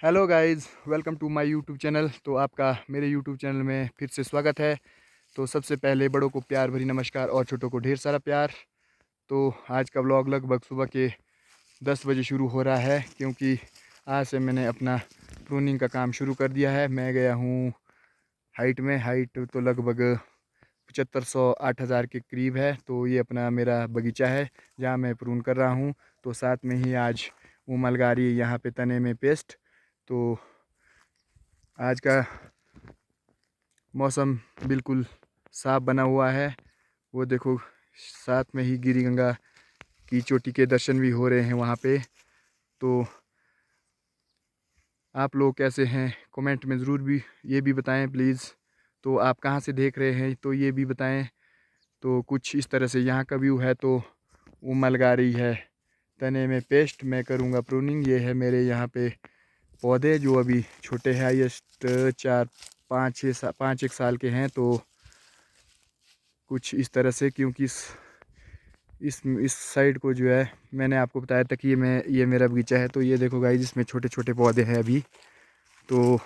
Hello guys, welcome to my YouTube channel. तो आपका मेरे यूट्यूब चैनल में फिर से स्वागत है। तो सबसे पहले बड़ों को प्यार भरी नमस्कार और छोटों को ढेर सारा प्यार। तो आज का व्लॉग लगभग सुबह के 10 बजे शुरू हो रहा है, क्योंकि आज से मैंने अपना प्रूनिंग का काम शुरू कर दिया है। मैं गया हूँ हाइट तो लगभग 7500-8000 के करीब है। तो ये अपना मेरा बगीचा है जहाँ मैं प्रून कर रहा हूँ। तो साथ में ही आज उमलगारी यहाँ पे तने में पेस्ट। तो आज का मौसम बिल्कुल साफ बना हुआ है। वो देखो, साथ में ही गिरी गंगा की चोटी के दर्शन भी हो रहे हैं वहाँ पे। तो आप लोग कैसे हैं, कमेंट में ज़रूर भी ये भी बताएं प्लीज़। तो आप कहाँ से देख रहे हैं तो ये भी बताएं। तो कुछ इस तरह से यहाँ का व्यू है। तो उमल गा रही है तने में पेस्ट, मैं करूँगा प्रूनिंग। ये है मेरे यहाँ पे पौधे जो अभी छोटे हैं, हाईएस्ट 4-5 एक साल के हैं। तो कुछ इस तरह से, क्योंकि इस साइड को जो है मैंने आपको बताया था कि ये मेरा बगीचा है। तो ये देखो गाइस, इसमें छोटे छोटे पौधे हैं अभी। तो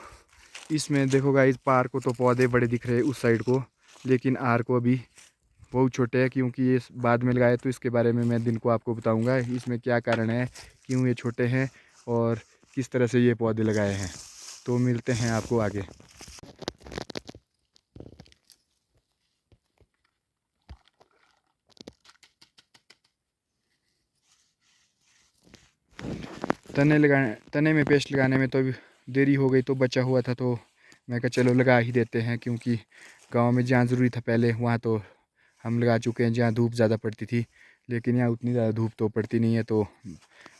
इसमें देखो गाइस, पार को तो पौधे बड़े दिख रहे हैं उस साइड को, लेकिन आर को अभी बहुत छोटे हैं। क्योंकि ये बाद में लगाए, तो इसके बारे में मैं दिन को आपको बताऊंगा इसमें क्या कारण है, क्यों ये छोटे हैं और किस तरह से ये पौधे लगाए हैं। तो मिलते हैं आपको आगे। तने में पेस्ट लगाने में तो अभी देरी हो गई, तो बचा हुआ था तो मैं कहा चलो लगा ही देते हैं। क्योंकि गांव में जहाँ ज़रूरी था पहले, वहाँ तो हम लगा चुके हैं जहाँ धूप ज़्यादा पड़ती थी। लेकिन यहाँ उतनी ज़्यादा धूप तो पड़ती नहीं है, तो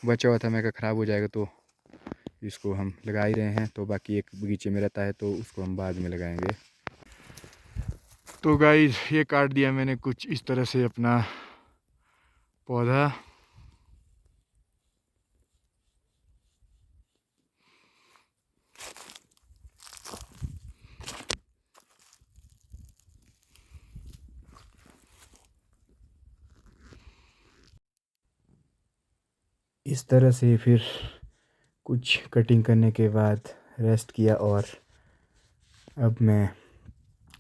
बचा हुआ था। मैं कहा ख़राब हो जाएगा, तो इसको हम लगा ही रहे हैं। तो बाकी एक बगीचे में रहता है, तो उसको हम बाद में लगाएंगे। तो गाइस, ये काट दिया मैंने कुछ इस तरह से अपना पौधा। इस तरह से फिर कुछ कटिंग करने के बाद रेस्ट किया, और अब मैं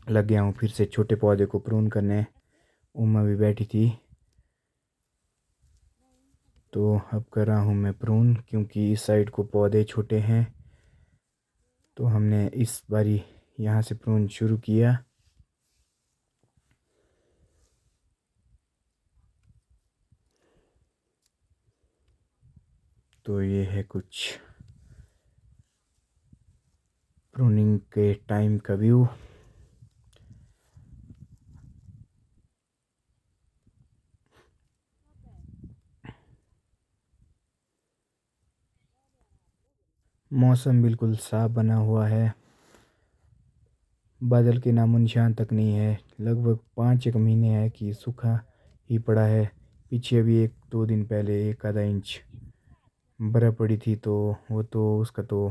लग गया हूँ फिर से छोटे पौधे को प्रून करने। उमा भी बैठी थी, तो अब कर रहा हूँ मैं प्रून। क्योंकि इस साइड को पौधे छोटे हैं, तो हमने इस बारी यहाँ से प्रून शुरू किया। तो ये है कुछ प्रूनिंग के टाइम का व्यू। मौसम बिल्कुल साफ बना हुआ है, बादल के नामो निशान तक नहीं है। लगभग 5 एक महीने है कि सूखा ही पड़ा है। पीछे अभी 1-2 दिन पहले 1 आधा इंच बर्फ़ पड़ी थी, तो वो तो उसका तो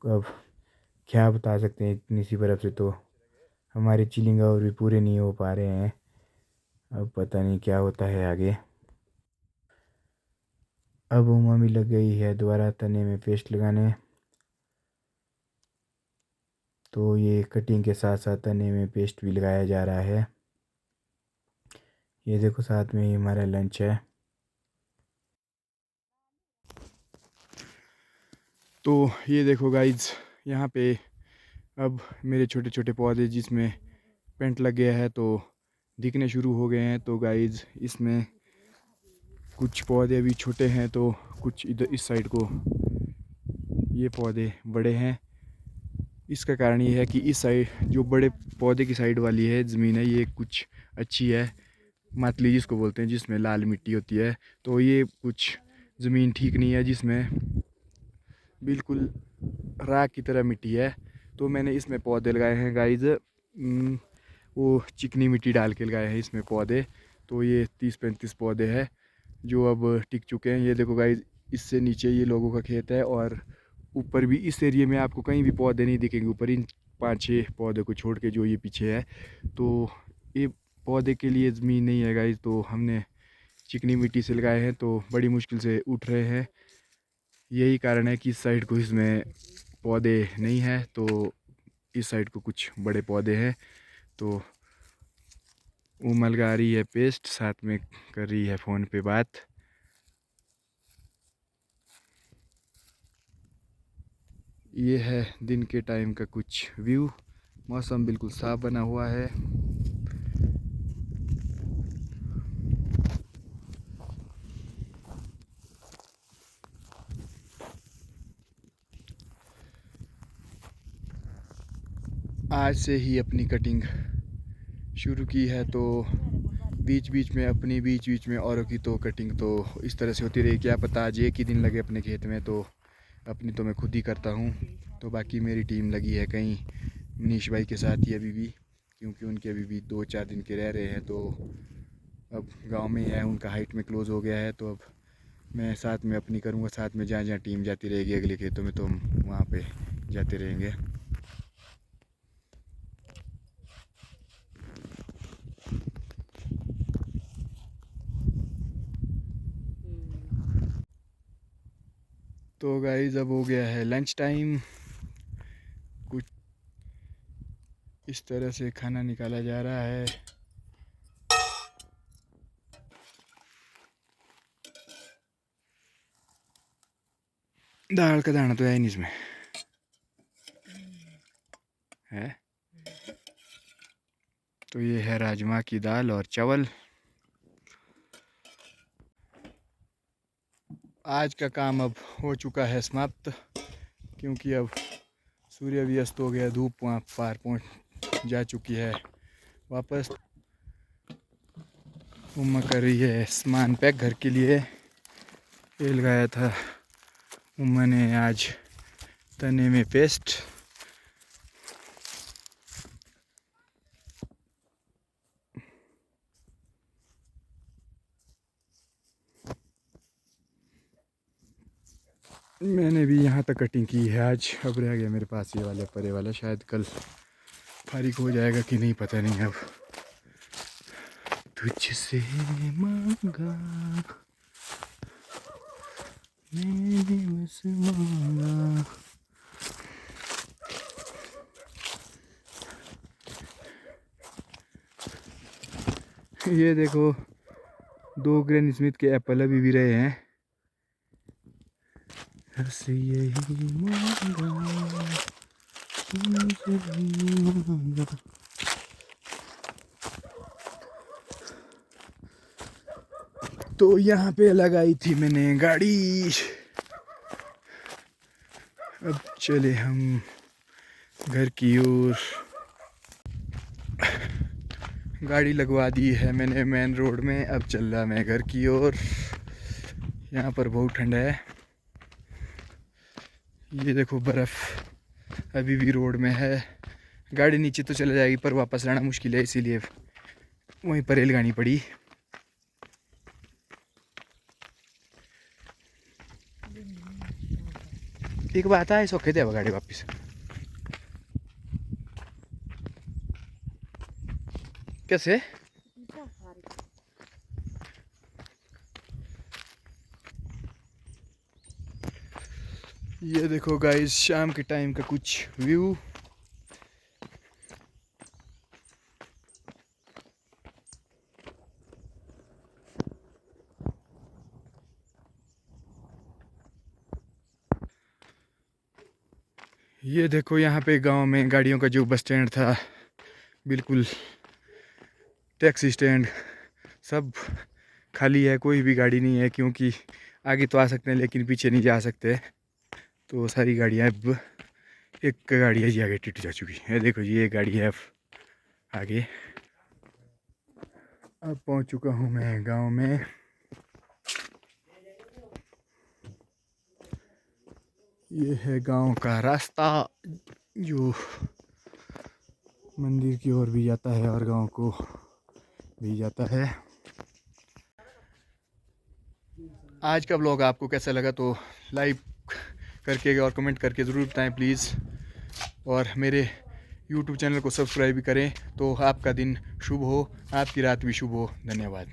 अब क्या बता सकते हैं। इतनी सी बर्फ़ से तो हमारे चिलिंग और भी पूरे नहीं हो पा रहे हैं। अब पता नहीं क्या होता है आगे। अब उमा भी लग गई है दोबारा तने में पेस्ट लगाने। तो ये कटिंग के साथ साथ तने में पेस्ट भी लगाया जा रहा है। ये देखो, साथ में ही हमारा लंच है। तो ये देखो गाइज, यहाँ पे अब मेरे छोटे छोटे पौधे जिसमें पेंट लग गया है, तो दिखने शुरू हो गए हैं। तो गाइज, इसमें कुछ पौधे अभी छोटे हैं, तो कुछ इधर इस साइड को ये पौधे बड़े हैं। इसका कारण ये है कि इस साइड जो बड़े पौधे की साइड वाली है ज़मीन है, ये कुछ अच्छी है, मातली जिसको बोलते हैं, जिसमें लाल मिट्टी होती है। तो ये कुछ ज़मीन ठीक नहीं है, जिसमें बिल्कुल राख की तरह मिट्टी है। तो मैंने इसमें पौधे लगाए हैं गाइज, वो चिकनी मिट्टी डाल के लगाए हैं इसमें पौधे। तो ये 30-35 पौधे हैं जो अब टिक चुके हैं। ये देखो गाइज, इससे नीचे ये लोगों का खेत है, और ऊपर भी इस एरिया में आपको कहीं भी पौधे नहीं दिखेंगे, ऊपर इन 5-6 पौधे को छोड़ के जो ये पीछे है। तो ये पौधे के लिए ज़मीन नहीं है गाइज, तो हमने चिकनी मिट्टी से लगाए हैं। तो बड़ी मुश्किल से उठ रहे हैं। यही कारण है कि इस साइड को इसमें पौधे नहीं है, तो इस साइड को कुछ बड़े पौधे हैं। तो वो मलगा रही है पेस्ट, साथ में कर रही है फ़ोन पे बात। ये है दिन के टाइम का कुछ व्यू। मौसम बिल्कुल साफ बना हुआ है। आज से ही अपनी कटिंग शुरू की है, तो बीच बीच में औरों की तो कटिंग तो इस तरह से होती रही। क्या पता आज एक ही दिन लगे अपने खेत में, तो अपनी तो मैं खुद ही करता हूँ। तो बाकी मेरी टीम लगी है कहीं मनीष भाई के साथ ही अभी भी, क्योंकि उनके अभी भी 2-4 दिन के रह रहे हैं। तो अब गांव में है, उनका हाइट में क्लोज़ हो गया है। तो अब मैं साथ में अपनी करूँगा, साथ में जहाँ जहाँ टीम जाती रहेगी अगले खेतों में, तो हम वहाँ पे जाते रहेंगे। तो गाइस अब हो गया है लंच टाइम। कुछ इस तरह से खाना निकाला जा रहा है। दाल का दाना तो है नहीं इसमें, है। तो ये है राजमा की दाल और चावल। आज का काम अब हो चुका है समाप्त, क्योंकि अब सूर्य भी अस्त हो गया, धूप वहाँ पार पहुँच जा चुकी है वापस। उम्मा कर रही है सामान पैक घर के लिए। तेल लगाया था उम्मा ने आज तने में पेस्ट। मैंने भी यहाँ तक कटिंग की है आज। अब रह गया मेरे पास ये वाला परे वाला, शायद कल फारिग हो जाएगा कि नहीं पता नहीं। अब तुझसे मांगा मैंने बस मांगा। ये देखो 2 ग्रैनी स्मिथ के एप्पल अभी भी रहे हैं। बस यही मांगा मांगा। तो यहाँ पे लगाई थी मैंने गाड़ी। अब चले हम घर की ओर। गाड़ी लगवा दी है मैंने मेन रोड में। अब चल रहा मैं घर की ओर। यहाँ पर बहुत ठंड है। ये देखो बर्फ़ अभी भी रोड में है। गाड़ी नीचे तो चले जाएगी, पर वापस लाना मुश्किल है, इसीलिए वहीं पर रेल लगानी पड़ी। एक बात है, सौखे थे गाड़ी वापस। कैसे? ये देखो गाइस शाम के टाइम का कुछ व्यू। ये देखो यहाँ पे गांव में गाड़ियों का जो बस स्टैंड था, बिल्कुल टैक्सी स्टैंड सब खाली है, कोई भी गाड़ी नहीं है। क्योंकि आगे तो आ सकते हैं लेकिन पीछे नहीं जा सकते। तो सारी गाड़ियाँ अब, एक गाड़ी है जी आगे टिट जा चुकी है। देखो जी एक गाड़ी है अब आगे। अब पहुंच चुका हूं मैं गांव में। ये है गांव का रास्ता जो मंदिर की ओर भी जाता है और गांव को भी जाता है। आज का ब्लॉग आपको कैसा लगा तो लाइक करके और कमेंट करके ज़रूर बताएं प्लीज़। और मेरे YouTube चैनल को सब्सक्राइब भी करें। तो आपका दिन शुभ हो, आपकी रात भी शुभ हो। धन्यवाद।